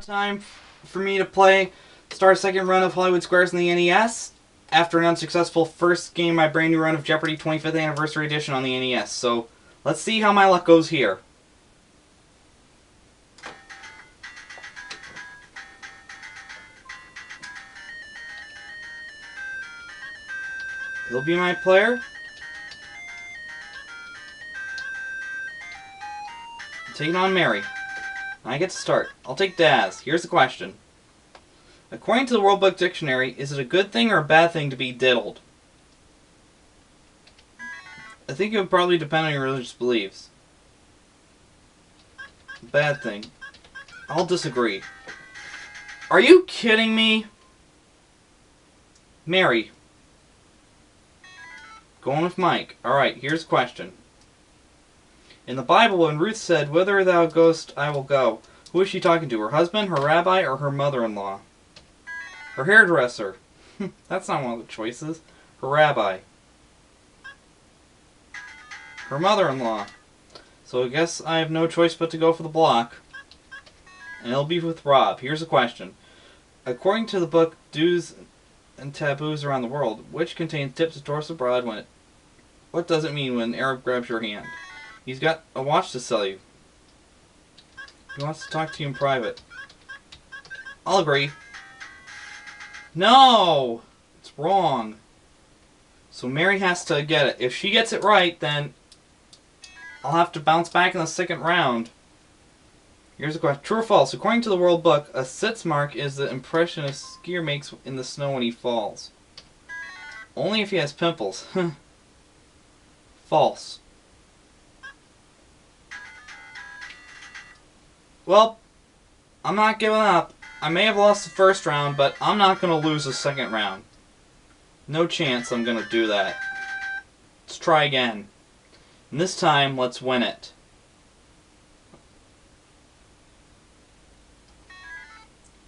Time for me to start a second run of Hollywood Squares in the NES after an unsuccessful first game in my brand new run of Jeopardy! 25th Anniversary Edition on the NES. So let's see how my luck goes here. He'll be my player. I'm taking on Mary. I get to start. I'll take Daz. Here's the question. According to the World Book Dictionary, is it a good thing or a bad thing to be diddled? I think it would probably depend on your religious beliefs. Bad thing. I'll disagree. Are you kidding me? Mary. Going with Mike. Alright, here's the question. In the Bible, when Ruth said, "Whither thou goest, I will go," who is she talking to? Her husband, her rabbi, or her mother-in-law? Her hairdresser. That's not one of the choices. Her rabbi. Her mother-in-law. So I guess I have no choice but to go for the block. And it'll be with Rob. Here's a question. According to the book Do's and Taboos Around the World, which contains tips to tourists abroad what does it mean when an Arab grabs your hand? He's got a watch to sell you. He wants to talk to you in private. I'll agree. No! It's wrong. So Mary has to get it. If she gets it right, then I'll have to bounce back in the second round. Here's a question. True or false? According to the World Book, a sitz mark is the impression a skier makes in the snow when he falls. Only if he has pimples. False. Well, I'm not giving up. I may have lost the first round, but I'm not going to lose the second round. No chance I'm going to do that. Let's try again. And this time, let's win it.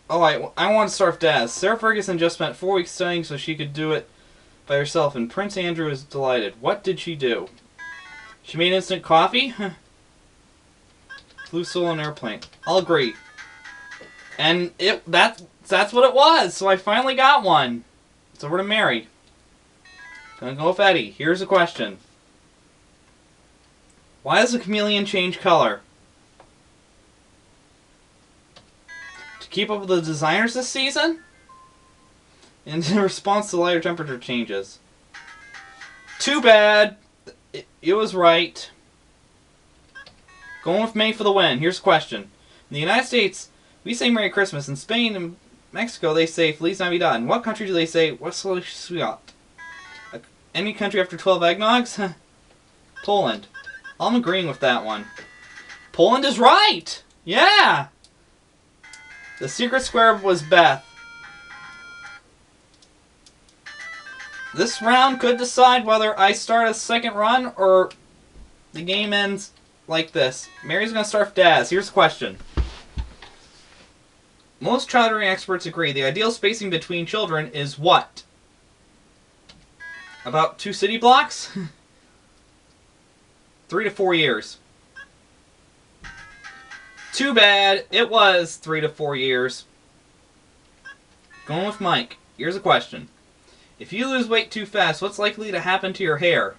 Oh, I want to start with Daz. Sarah Ferguson just spent 4 weeks studying so she could do it by herself, and Prince Andrew is delighted. What did she do? She made instant coffee? Flew solo on an airplane. I'll agree. And that's what it was. So I finally got one. It's over to Mary. Gonna go with Eddie. Here's the question. Why does a chameleon change color? To keep up with the designers this season? In response to lighter temperature changes. Too bad. It was right. Going with May for the win. Here's a question. In the United States, we say Merry Christmas. In Spain and Mexico, they say Feliz Navidad. In what country do they say Wesoły Świat? Any country after 12 eggnogs? Poland. I'm agreeing with that one. Poland is right! Yeah! The secret square was Beth. This round could decide whether I start a second run or the game ends like this. Mary's going to start with Daz. Here's the question. Most child rearing experts agree the ideal spacing between children is what? About 2 city blocks? 3 to 4 years. Too bad. It was 3 to 4 years. Going with Mike. Here's a question. If you lose weight too fast, what's likely to happen to your hair?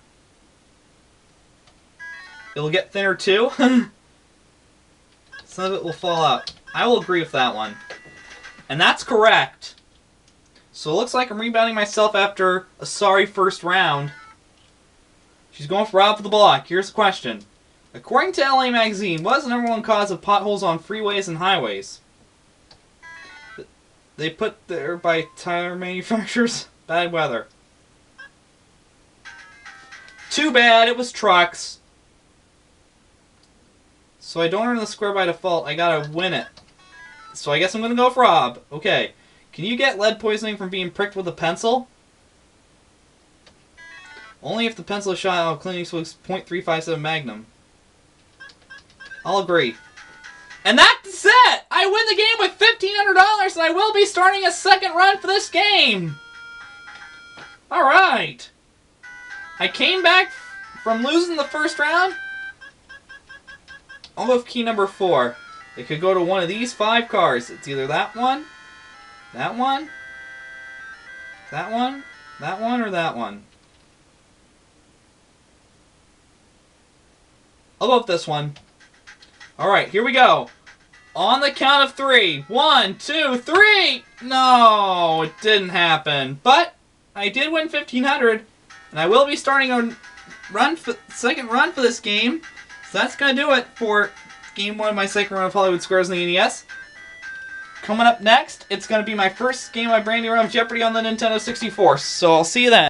It'll get thinner too? Some of it will fall out. I will agree with that one. And that's correct. So it looks like I'm rebounding myself after a sorry first round. She's going for Rob for the block. Here's the question. According to LA Magazine, what is the #1 cause of potholes on freeways and highways? They put there by tire manufacturers. Bad weather. Too bad, it was trucks. So I don't earn the square by default. I gotta win it. So I guess I'm gonna go with Rob. Okay. Can you get lead poisoning from being pricked with a pencil? Only if the pencil is shot out of Clint Eastwood's .357 Magnum. I'll agree. And that's it! I win the game with $1,500 and I will be starting a second run for this game! Alright! I came back from losing the first round. I'll go with key number 4. It could go to one of these 5 cars. It's either that one, that one, that one, that one, or that one. I'll go with this one. Alright, here we go. On the count of 3. 1, 2, 3! No, it didn't happen. But I did win 1,500. And I will be starting a second run for this game. So that's going to do it for Game 1 of my second run of Hollywood Squares on the NES. Coming up next, it's going to be my first game of my brand new run of Jeopardy on the Nintendo 64. So I'll see you then.